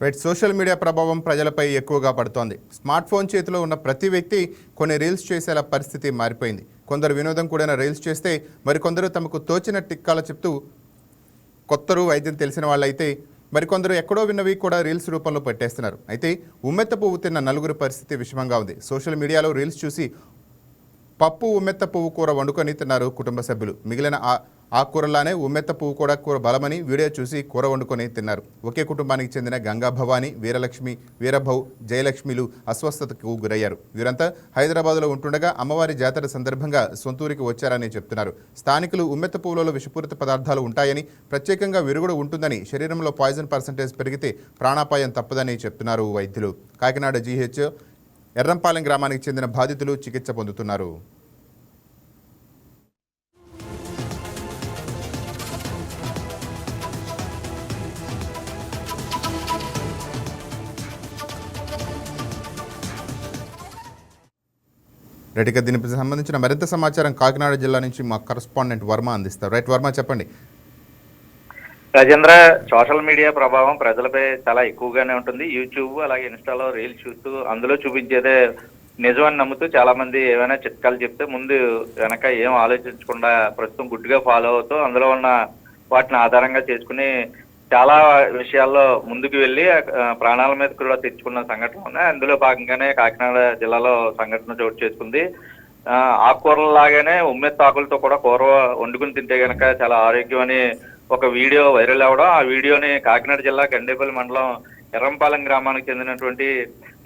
Right. Social media ప్రభావం ప్రజలపై ఎక్కువగా పడుతోంది. స్మార్ట్ ఫోన్ చేతిలో ఉన్న ప్రతి వ్యక్తి కొన్ని రీల్స్ చేసేలా పరిస్థితి మారిపోయింది. కొందరు వినోదం కూడిన రీల్స్ చేస్తే మరికొందరు తమకు తోచిన టిక్కాలు చెప్తూ కొత్తరు వైద్యం తెలిసిన వాళ్ళైతే మరికొందరు ఎక్కడో విన్నవి కూడా రీల్స్ రూపంలో పెట్టేస్తున్నారు. అయితే ఉమ్మెత్త పువ్వు తిన్న నలుగురు పరిస్థితి విషమంగా ఉంది. సోషల్ మీడియాలో రీల్స్ చూసి పప్పు ఉమ్మెత్త పువ్వు కూర వండుకొని తిన్నారు కుటుంబ సభ్యులు. మిగిలిన ఆకుకూరలానే ఉమ్మెత్త పువ్వు కూడా కూర బలమని వీడియో చూసి కూర వండుకొని తిన్నారు. ఒకే కుటుంబానికి చెందిన గంగా భవాని, వీరలక్ష్మి, వీరభౌ, జయలక్ష్మిలు అస్వస్థతకు గురయ్యారు. వీరంతా హైదరాబాద్లో ఉంటుండగా అమ్మవారి జాతర సందర్భంగా సొంతూరికి వచ్చారని చెప్తున్నారు. స్థానికులు ఉమ్మెత్త పువ్వులలో విషపూరిత పదార్థాలు ఉంటాయని, ప్రత్యేకంగా విరుగుడు ఉంటుందని, శరీరంలో పాయిజన్ పర్సెంటేజ్ పెరిగితే ప్రాణాపాయం తప్పదని చెప్తున్నారు వైద్యులు. కాకినాడ జీహెచ్ ఎర్రంపాలెం గ్రామానికి చెందిన బాధితులు చికిత్స పొందుతున్నారు. రైట్గా దీనికి సంబంధించిన మరింత సమాచారం కాకినాడ జిల్లా నుంచి మా కరెస్పాండెంట్ వర్మ అందిస్తారు. రైట్ వర్మ, చెప్పండి. రాజేంద్ర, సోషల్ మీడియా ప్రభావం ప్రజలపై చాలా ఎక్కువగానే ఉంటుంది. యూట్యూబ్ అలాగే ఇన్స్టాలో రీల్స్ చూస్తూ అందులో చూపించేదే నిజమని నమ్ముతూ చాలా మంది ఏమైనా చిట్కాలు చెప్తే ముందు వెనక ఏం ఆలోచించకుండా ప్రస్తుతం గుడ్డుగా ఫాలో అవుతూ అందులో ఉన్న వాటిని ఆధారంగా చేసుకుని చాలా విషయాల్లో ముందుకు వెళ్ళి ప్రాణాల మీద కూడా తెచ్చుకున్న సంఘటన ఉన్నాయి. అందులో భాగంగానే కాకినాడ జిల్లాలో సంఘటన చోటు చేసుకుంది. ఆకుకూరలాగానే ఉమ్మెత్త ఆకులతో కూడా కూర వండుకుని తింటే గనక చాలా ఆరోగ్యం అని ఒక వీడియో వైరల్ అవ్వడం, ఆ వీడియోని కాకినాడ జిల్లా గండేపల్లి మండలం ఎర్రంపాలెం గ్రామానికి చెందినటువంటి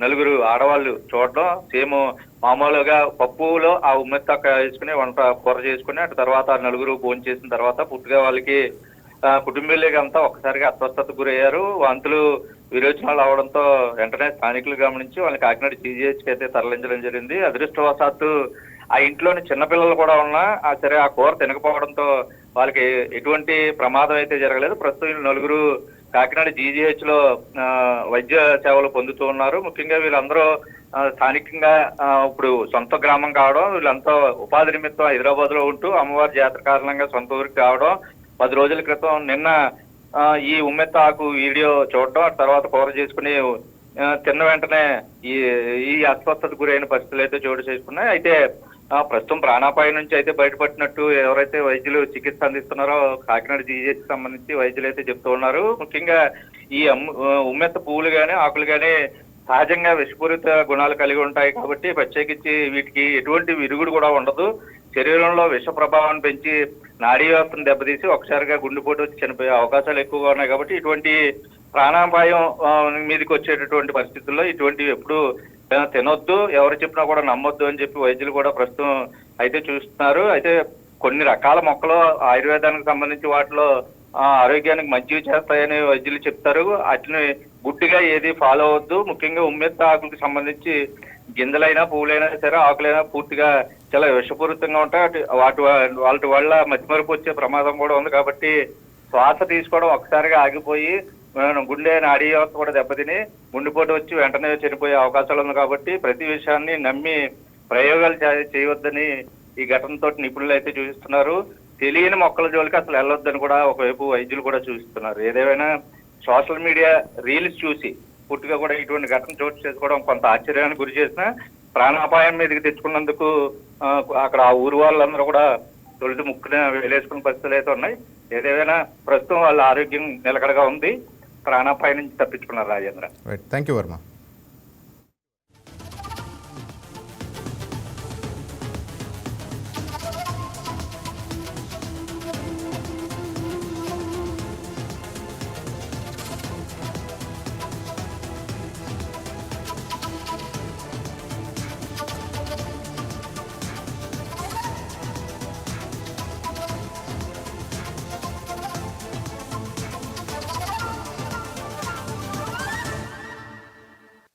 నలుగురు ఆడవాళ్ళు చూడడం, సేమ్ మామూలుగా పప్పులో ఆ ఉమ్మెత్త వేసుకుని వంట కూర చేసుకుని అటు తర్వాత నలుగురు భోజనం చేసిన తర్వాత పూర్తిగా వాళ్ళకి కుటుంబీయులకి అంతా ఒక్కసారిగా అస్వస్థతకు గురయ్యారు. వాంతులు విరోచనాలు అవడంతో వెంటనే స్థానికులు గమనించి వాళ్ళని కాకినాడ జీజీహెచ్కి అయితే తరలించడం జరిగింది. అదృష్టవశాత్తు ఆ ఇంట్లోని చిన్నపిల్లలు కూడా ఉన్నా సరే ఆ కూర తినకపోవడంతో వాళ్ళకి ఎటువంటి ప్రమాదం అయితే జరగలేదు. ప్రస్తుతం నలుగురు కాకినాడ జీజీహెచ్ లో వైద్య సేవలు పొందుతూ ఉన్నారు. ముఖ్యంగా వీళ్ళందరూ స్థానికంగా ఇప్పుడు సొంత గ్రామం కావడం, వీళ్ళంతా ఉపాధి నిమిత్తం హైదరాబాద్ లో ఉంటూ అమ్మవారి జాతర కారణంగా సొంత ఊరికి రావడం, 10 రోజుల క్రితం నిన్న ఈ ఉమ్మెత్త ఆకు వీడియో చూడడం, ఆ తర్వాత కూర చేసుకుని తిన్న వెంటనే ఈ అస్వస్థతకు గురైన పరిస్థితులు అయితే చోటు చేసుకున్నాయి. అయితే ప్రస్తుతం ప్రాణాపాయం నుంచి అయితే బయటపడినట్టు ఎవరైతే వైద్యులు చికిత్స అందిస్తున్నారో కాకినాడ జీజీహెచ్కి సంబంధించి వైద్యులు అయితే చెప్తూ ఉన్నారు. ముఖ్యంగా ఈ ఉమ్మెత్త పువ్వులు కానీ ఆకులు కానీ సహజంగా విషపూరిత గుణాలు కలిగి ఉంటాయి కాబట్టి ప్రత్యేకించి వీటికి ఎటువంటి విరుగుడు కూడా ఉండదు. శరీరంలో విష ప్రభావాన్ని పెంచి నాడీ వ్యవస్థను దెబ్బతీసి ఒకసారిగా గుండెపోటు వచ్చి చనిపోయే అవకాశాలు ఎక్కువగా ఉన్నాయి కాబట్టి ఇటువంటి ప్రాణాపాయం మీదకి వచ్చేటటువంటి పరిస్థితుల్లో ఇటువంటివి ఎప్పుడు తినొద్దు, ఎవరు చెప్పినా కూడా నమ్మొద్దు అని చెప్పి వైద్యులు కూడా ప్రస్తుతం అయితే చూస్తున్నారు. అయితే కొన్ని రకాల మొక్కలు ఆయుర్వేదానికి సంబంధించి వాటిలో ఆరోగ్యానికి మంచివి చేస్తాయని వైద్యులు చెప్తారు. వాటిని గుడ్డిగా ఏది ఫాలో అవద్దు. ముఖ్యంగా ఉమ్మెత్త ఆకులకు సంబంధించి గింజలైనా పువ్వులైనా సరే ఆకులైనా పూర్తిగా చాలా విషపూరితంగా ఉంటాయి. వాటి వల్ల మతిమరుపు వచ్చే ప్రమాదం కూడా ఉంది కాబట్టి శ్వాస తీసుకోవడం ఒకసారిగా ఆగిపోయి గుండె నాడీ వ్యవస్థ కూడా దెబ్బతిని గుండెపోటు వచ్చి వెంటనే చనిపోయే అవకాశాలు ఉంది కాబట్టి ప్రతి విషయాన్ని నమ్మి ప్రయోగాలు చేయవద్దని ఈ ఘటనతో నిపుణులు అయితే చూపిస్తున్నారు. తెలియని మొక్కల జోలికి అసలు వెళ్ళొద్దని కూడా ఒకవైపు వైద్యులు కూడా చూపిస్తున్నారు. ఏదేమైనా సోషల్ మీడియా రీల్స్ చూసి పూర్తిగా కూడా ఇటువంటి ఘటన చోటు చేసుకోవడం కొంత ఆశ్చర్యానికి గురి చేసిన ప్రాణాపాయం మీదకి తెచ్చుకున్నందుకు అక్కడ ఆ ఊరు వాళ్ళందరూ కూడా తొలిటి ముక్కున వేలేసుకున్న పరిస్థితులు అయితే ఉన్నాయి. ఏదేమైనా ప్రస్తుతం వాళ్ళ ఆరోగ్యం నిలకడగా ఉంది. ప్రాణాపాయం నుంచి తప్పించుకున్నారు. Rajendra, thank you Varma.